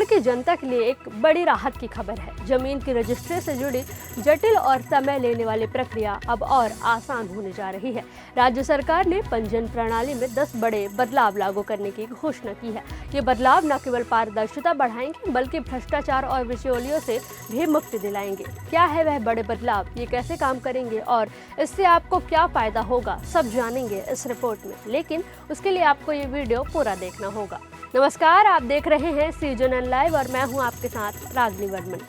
छत्तीसगढ़ की जनता के लिए एक बड़ी राहत की खबर है। जमीन की रजिस्ट्री से जुड़ी जटिल और समय लेने वाली प्रक्रिया अब और आसान होने जा रही है। राज्य सरकार ने पंजीयन प्रणाली में 10 बड़े बदलाव लागू करने की घोषणा की है। ये बदलाव न केवल पारदर्शिता बढ़ाएंगे बल्कि भ्रष्टाचार और बिचौलियों से भी मुक्ति दिलाएंगे। क्या है वह बड़े बदलाव, ये कैसे काम करेंगे और इससे आपको क्या फायदा होगा, सब जानेंगे इस रिपोर्ट में। लेकिन उसके लिए आपको ये वीडियो पूरा देखना होगा। नमस्कार, आप देख रहे हैं CGNN लाइव और मैं हूं आपके साथ रागनी वर्मन।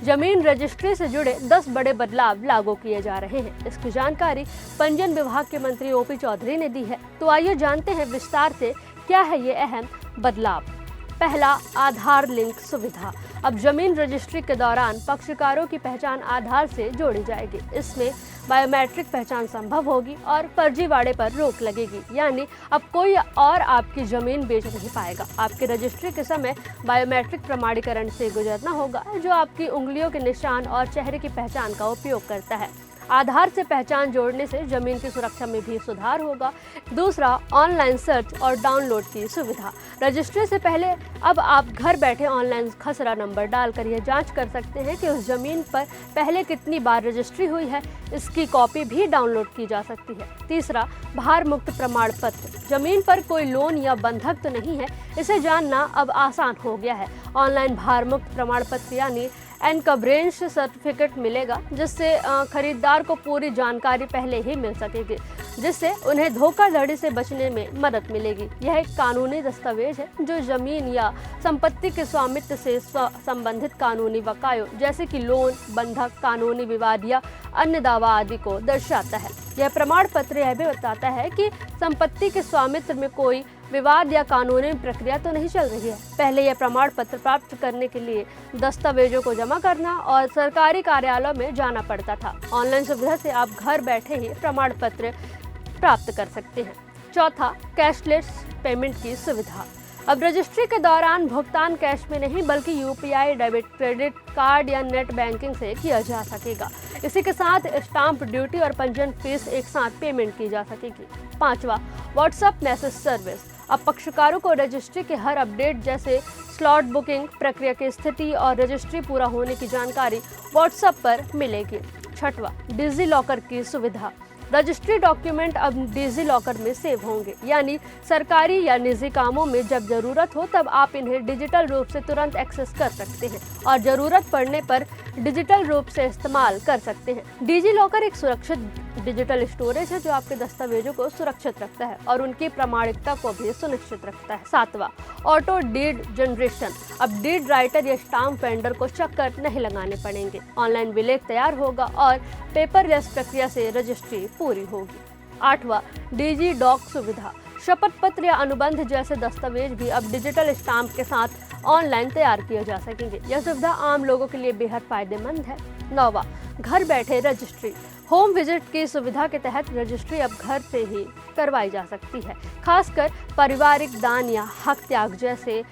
जमीन रजिस्ट्री से जुड़े 10 बड़े बदलाव लागू किए जा रहे हैं। इसकी जानकारी पंजीयन विभाग के मंत्री OP चौधरी ने दी है। तो आइए जानते हैं विस्तार से क्या है ये अहम बदलाव। पहला, आधार लिंक सुविधा। अब जमीन रजिस्ट्री के दौरान पक्षकारों की पहचान आधार से जोड़ी जाएगी। इसमें बायोमेट्रिक पहचान संभव होगी और फर्जीवाड़े पर रोक लगेगी। यानी अब कोई और आपकी जमीन बेच नहीं पाएगा। आपके रजिस्ट्री के समय बायोमेट्रिक प्रमाणीकरण से गुजरना होगा, जो आपकी उंगलियों के निशान और चेहरे की पहचान का उपयोग करता है। आधार से पहचान जोड़ने से जमीन की सुरक्षा में भी सुधार होगा। दूसरा, ऑनलाइन सर्च और डाउनलोड की सुविधा। रजिस्ट्री से पहले अब आप घर बैठे ऑनलाइन खसरा नंबर डालकर यह जांच कर सकते हैं कि उस जमीन पर पहले कितनी बार रजिस्ट्री हुई है। इसकी कॉपी भी डाउनलोड की जा सकती है। तीसरा, भार मुक्त प्रमाण पत्र। जमीन पर कोई लोन या बंधक तो नहीं है, इसे जानना अब आसान हो गया है। ऑनलाइन भार मुक्त प्रमाण पत्र यानी एनकब्रेंस सर्टिफिकेट मिलेगा, जिससे खरीदार को पूरी जानकारी पहले ही मिल सकेगी, जिससे उन्हें धोखाधड़ी से बचने में मदद मिलेगी। यह एक कानूनी दस्तावेज है जो जमीन या संपत्ति के स्वामित्व से संबंधित कानूनी बकायों जैसे कि लोन, बंधक, कानूनी विवाद या अन्य दावा आदि को दर्शाता है। यह प्रमाण पत्र यह भी बताता है कि संपत्ति के स्वामित्व में कोई विवाद या कानूनी प्रक्रिया तो नहीं चल रही है। पहले यह प्रमाण पत्र प्राप्त करने के लिए दस्तावेजों को जमा करना और सरकारी कार्यालयों में जाना पड़ता था। ऑनलाइन सुविधा से आप घर बैठे ही प्रमाण पत्र प्राप्त कर सकते हैं। चौथा, कैशलेस पेमेंट की सुविधा। अब रजिस्ट्री के दौरान भुगतान कैश में नहीं बल्कि UPI, डेबिट, क्रेडिट कार्ड या नेट बैंकिंग से किया जा सकेगा। इसी के साथ स्टाम्प ड्यूटी और पंजीयन फीस एक साथ पेमेंट की जा सकेगी। पांचवा, व्हाट्सएप मैसेज सर्विस। अब पक्षकारों को रजिस्ट्री के हर अपडेट जैसे स्लॉट बुकिंग, प्रक्रिया की स्थिति और रजिस्ट्री पूरा होने की जानकारी व्हाट्सएप पर मिलेगी। छठवां, डिजी लॉकर की सुविधा। रजिस्ट्री डॉक्यूमेंट अब डिजी लॉकर में सेव होंगे, यानी सरकारी या निजी कामों में जब जरूरत हो तब आप इन्हें डिजिटल रूप से तुरंत एक्सेस कर सकते हैं और जरूरत पड़ने पर डिजिटल रूप से इस्तेमाल कर सकते हैं। डिजी लॉकर एक सुरक्षित डिजिटल स्टोरेज है जो आपके दस्तावेजों को सुरक्षित रखता है और उनकी प्रामाणिकता को भी सुनिश्चित रखता है। सातवां, ऑटो डीड जनरेशन। अब डीड राइटर या स्टाम्प वेंडर को चक्कर नहीं लगाने पड़ेंगे। ऑनलाइन विलेख तैयार होगा और पेपरलेस प्रक्रिया से रजिस्ट्री पूरी होगी। आठवां, डिजी डॉक सुविधा। शपथ पत्र या अनुबंध जैसे दस्तावेज भी अब डिजिटल स्टाम्प के साथ ऑनलाइन तैयार किए जा सकेंगे। यह सुविधा आम लोगों के लिए बेहद फायदेमंद है। नौवां, घर बैठे रजिस्ट्री। होम विजिट की सुविधा के तहत रजिस्ट्री अब घर से ही करवाई जा सकती है। खासकर पारिवारिक दान या हक त्याग जैसे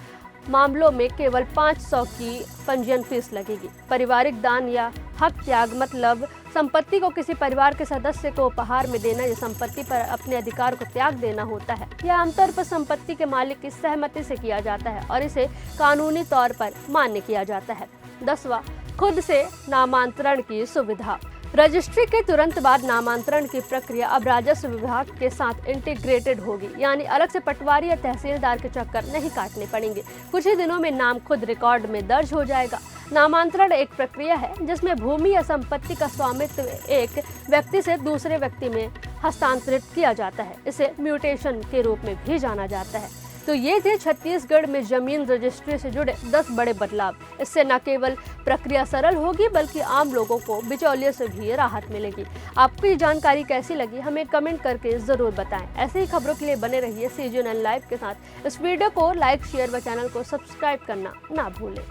मामलों में केवल 500 की पंजीयन फीस लगेगी। पारिवारिक दान या हक त्याग मतलब संपत्ति को किसी परिवार के सदस्य को उपहार में देना या संपत्ति पर अपने अधिकार को त्याग देना होता है। यह आमतौर पर संपत्ति के मालिक की सहमति से किया जाता है और इसे कानूनी तौर पर मान्य किया जाता है। 10वां, खुद से नामांतरण की सुविधा। रजिस्ट्री के तुरंत बाद नामांतरण की प्रक्रिया अब राजस्व विभाग के साथ इंटीग्रेटेड होगी, यानी अलग से पटवारी या तहसीलदार के चक्कर नहीं काटने पड़ेंगे। कुछ ही दिनों में नाम खुद रिकॉर्ड में दर्ज हो जाएगा। नामांतरण एक प्रक्रिया है जिसमें भूमि या संपत्ति का स्वामित्व एक व्यक्ति से दूसरे व्यक्ति में हस्तांतरित किया जाता है। इसे म्यूटेशन के रूप में भी जाना जाता है। तो ये थे छत्तीसगढ़ में जमीन रजिस्ट्री से जुड़े 10 बड़े बदलाव। इससे न केवल प्रक्रिया सरल होगी बल्कि आम लोगों को बिचौलियों से भी राहत मिलेगी। आपको ये जानकारी कैसी लगी हमें कमेंट करके जरूर बताएं। ऐसे ही खबरों के लिए बने रहिए CGNN लाइव के साथ। इस वीडियो को लाइक, शेयर व चैनल को सब्सक्राइब करना ना भूलें।